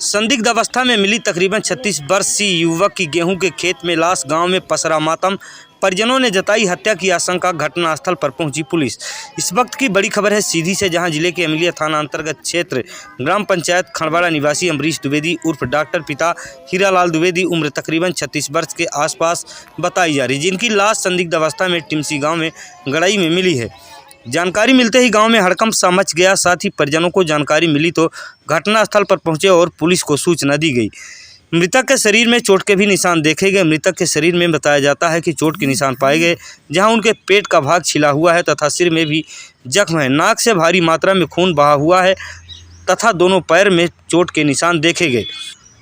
संदिग्ध अवस्था में मिली तकरीबन 36 वर्षीय युवक की गेहूं के खेत में लाश, गांव में पसरा मातम। परिजनों ने जताई हत्या की आशंका। घटनास्थल पर पहुंची पुलिस। इस वक्त की बड़ी खबर है सीधी से, जहां जिले के अमिलिया थाना अंतर्गत क्षेत्र ग्राम पंचायत खड़वाड़ा निवासी अमरीश द्विवेदी उर्फ डॉक्टर पिता हीरालाल द्विवेदी उम्र तकरीबन 36 वर्ष के आसपास बताई जा रही, जिनकी लाश संदिग्ध अवस्था में टिमसी गाँव में गड़ाई में मिली है। जानकारी मिलते ही गांव में हड़कंप सा मच गया। साथ ही परिजनों को जानकारी मिली तो घटनास्थल पर पहुंचे और पुलिस को सूचना दी गई। मृतक के शरीर में चोट के भी निशान देखे गए। मृतक के शरीर में बताया जाता है कि चोट के निशान पाए गए, जहां उनके पेट का भाग छिला हुआ है तथा सिर में भी जख्म है। नाक से भारी मात्रा में खून बहा हुआ है तथा दोनों पैर में चोट के निशान देखे गए।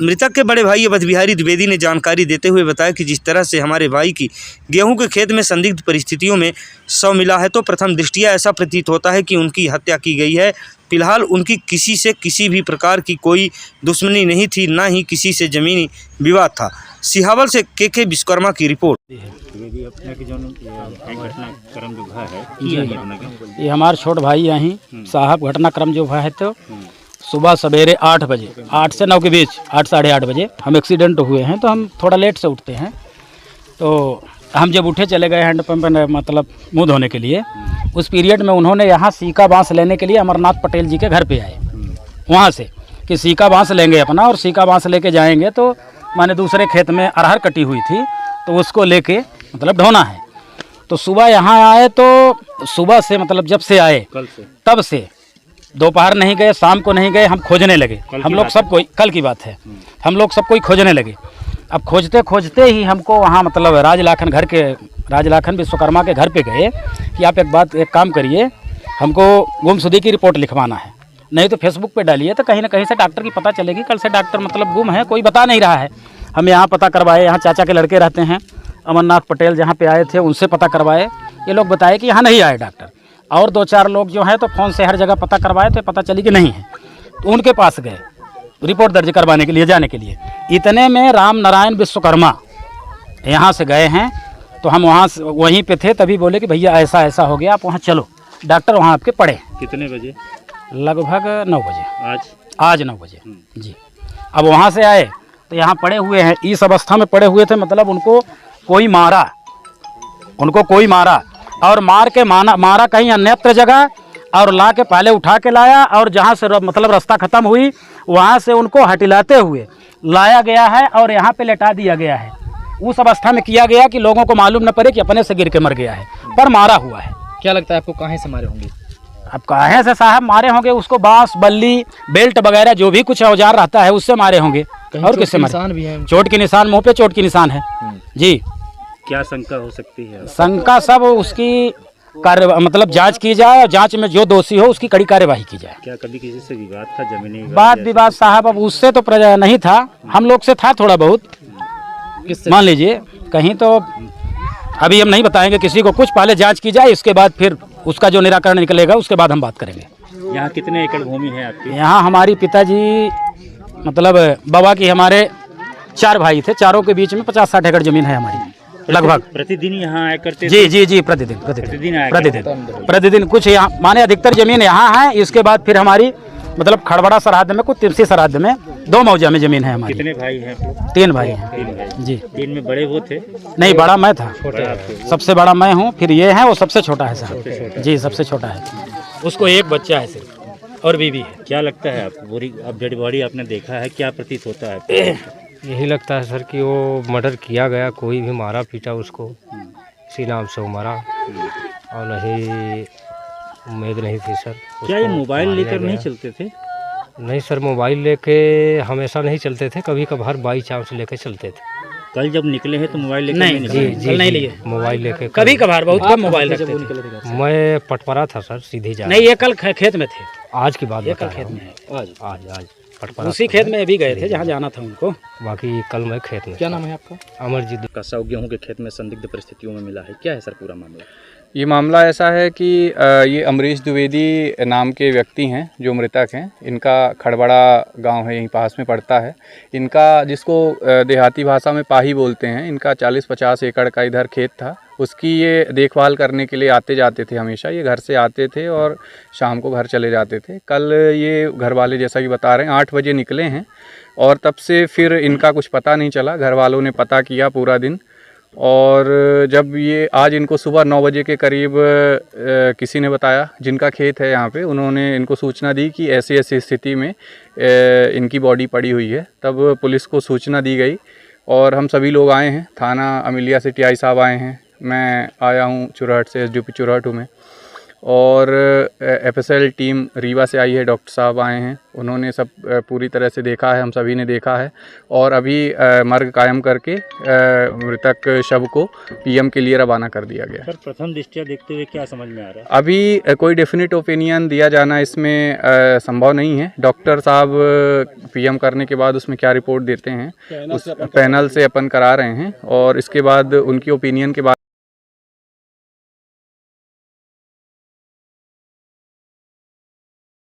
मृतक के बड़े भाई अवध बिहारी द्विवेदी ने जानकारी देते हुए बताया कि जिस तरह से हमारे भाई की गेहूं के खेत में संदिग्ध परिस्थितियों में शव मिला है, तो प्रथम दृष्टिया ऐसा प्रतीत होता है कि उनकी हत्या की गई है। फिलहाल उनकी किसी से किसी भी प्रकार की कोई दुश्मनी नहीं थी, ना ही किसी से जमीनी विवाद था। सिहावल से के विश्वकर्मा की रिपोर्ट। ये हमारे छोट भाई यहीं साहब घटनाक्रम जो है तो सुबह सवेरे 8 बजे, 8 से 9 के बीच, 8 साढ़े 8 बजे हम एक्सीडेंट हुए हैं। तो हम थोड़ा लेट से उठते हैं, तो हम जब उठे चले गए हैंडपम्प मतलब मुँह धोने के लिए। उस पीरियड में उन्होंने यहाँ सीका बांस लेने के लिए अमरनाथ पटेल जी के घर पे आए, वहाँ से कि सीका बांस लेंगे अपना, और सीका बांस लेके जाएंगे तो माने दूसरे खेत में अरहर कटी हुई थी तो उसको लेके मतलब ढोना है। तो सुबह यहाँ आए, तो सुबह से मतलब जब से आए तब से दोपहर नहीं गए, शाम को नहीं गए, हम खोजने लगे। हम लोग सब कोई, कल की बात है, हम लोग सब कोई खोजने लगे। अब खोजते खोजते ही हमको वहाँ मतलब राजलाखन विश्वकर्मा के घर पे गए कि आप एक काम करिए, हमको गुमशुदगी की रिपोर्ट लिखवाना है, नहीं तो फेसबुक पे डालिए तो कहीं ना कहीं से डॉक्टर की पता चलेगी। कल से डॉक्टर मतलब गुम है, कोई बता नहीं रहा है। हम यहाँ पता करवाए, यहाँ चाचा के लड़के रहते हैं अमरनाथ पटेल, जहाँ पे आए थे उनसे पता करवाए। ये लोग बताए कि यहाँ नहीं आए डॉक्टर, और 2-4 लोग जो हैं तो फ़ोन से हर जगह पता करवाए तो पता चली कि नहीं है। तो उनके पास गए रिपोर्ट दर्ज करवाने के लिए, जाने के लिए। इतने में राम नारायण विश्वकर्मा यहाँ से गए हैं, तो हम वहीं पे थे, तभी बोले कि भैया ऐसा ऐसा हो गया, आप वहाँ चलो। डॉक्टर वहाँ आपके पड़े। कितने बजे? लगभग 9 बजे। आज 9 बजे जी। अब वहाँ से आए तो यहाँ पड़े हुए हैं, इस अवस्था में पड़े हुए थे, मतलब उनको कोई मारा और मार के मारा कहीं अन्यत्र जगह, और ला के पहले उठा के लाया, और जहाँ से मतलब रास्ता ख़त्म हुई वहाँ से उनको हटिलाते हुए लाया गया है और यहाँ पे लेटा दिया गया है। उस अवस्था में किया गया कि लोगों को मालूम न पड़े कि अपने से गिर के मर गया है, पर मारा हुआ है। क्या लगता है आपको कहाँ से मारे होंगे? अब कहाँ से साहब मारे होंगे? उसको बांस, बल्ली, बेल्ट वगैरह जो भी कुछ औजार रहता है उससे मारे होंगे। और किससे मारे? चोट के निशान, मुँह पे चोट के निशान है जी। क्या शंका हो सकती है? शंका सब उसकी मतलब जांच की जाए, और जांच में जो दोषी हो उसकी कड़ी कार्यवाही की जाए। क्या कभी किसी से विवाद था, जमीनी विवाद साहब? अब उससे तो नहीं था, हम लोग से था थोड़ा बहुत, मान लीजिए कहीं। तो अभी हम नहीं बताएंगे किसी को कुछ, पहले जांच की जाए, इसके बाद फिर उसका जो निराकरण निकलेगा उसके बाद हम बात करेंगे। यहाँ कितने एकड़ भूमि है आपकी? यहाँ हमारी पिताजी मतलब बाबा की, हमारे 4 भाई थे, चारों के बीच में 50-60 एकड़ जमीन है हमारी लगभग। प्रतिदिन यहाँ आया करते? जी, प्रतिदिन कुछ यहाँ माने अधिकतर जमीन यहाँ है। इसके बाद फिर हमारी मतलब खड़बड़ा सरहद में, कुछ तिमसी सरहद में 2 मौजा में जमीन है हमारी। कितने भाई हैं? 3 भाई हैं जी। 3 में बड़े वो थे? नहीं, बड़ा मैं था, सबसे बड़ा मैं हूँ, फिर ये है, वो सबसे छोटा है साहब जी, सबसे छोटा है। उसको एक बच्चा है सिर्फ, और बीवी है। क्या लगता है आपको? अब डेड बॉडी आपने देखा है, क्या प्रतीत होता है? यही लगता है सर कि वो मर्डर किया गया, कोई भी मारा पीटा उसको, इसी नाम से वो मरा, और नहीं उम्मीद नहीं थी सर। क्या ये मोबाइल लेकर नहीं चलते थे? नहीं सर, मोबाइल लेके हमेशा नहीं चलते थे, कभी कभार बाई चांस लेके चलते थे। कल जब निकले हैं तो मोबाइल लेकर नहीं लिए मोबाइल लेके कभी कभार, बहुत कम मोबाइल रखते थे। मैं पटपरा था सर, सीधी जा नहीं, ये कल खेत में थे। आज की बात कल खेत में, आज पटपरा उसी खेत में भी गए थे जहाँ जाना था उनको। बाकी कल मैं खेत में। क्या नाम है आपका? अमरजीत का शव गेहूं के खेत में संदिग्ध परिस्थितियों में मिला है। क्या है सर पूरा मामला? ये मामला ऐसा है कि ये अमरीश द्विवेदी नाम के व्यक्ति हैं जो मृतक हैं। इनका खड़बड़ा गांव है, यहीं पास में पड़ता है। इनका, जिसको देहाती भाषा में पाही बोलते हैं, इनका 40-50 एकड़ का इधर खेत था। उसकी ये देखभाल करने के लिए आते जाते थे हमेशा। ये घर से आते थे और शाम को घर चले जाते थे। कल ये घर वाले जैसा कि बता रहे हैं 8 बजे निकले हैं और तब से फिर इनका कुछ पता नहीं चला। घर वालों ने पता किया पूरा दिन, और जब ये आज इनको सुबह 9 बजे के करीब किसी ने बताया, जिनका खेत है यहाँ पे, उन्होंने इनको सूचना दी कि ऐसी ऐसी स्थिति में इनकी बॉडी पड़ी हुई है। तब पुलिस को सूचना दी गई और हम सभी लोग आए हैं। थाना अमिलिया से टीआई साहब आए हैं, मैं आया हूँ चुरहट से, एसडीओपी चुरहट हूँ मैं, और एफएसएल टीम रीवा से आई है, डॉक्टर साहब आए हैं। उन्होंने सब पूरी तरह से देखा है, हम सभी ने देखा है, और अभी मर्ग कायम करके मृतक शव को पीएम के लिए रवाना कर दिया गया। सर, प्रथम दृष्टया देखते हुए क्या समझ में आ रहा है? अभी कोई डेफिनेट ओपिनियन दिया जाना इसमें संभव नहीं है। डॉक्टर साहब पीएम करने के बाद उसमें क्या रिपोर्ट देते हैं, उस पैनल से अपन करा रहे हैं, और इसके बाद उनकी ओपिनियन के बाद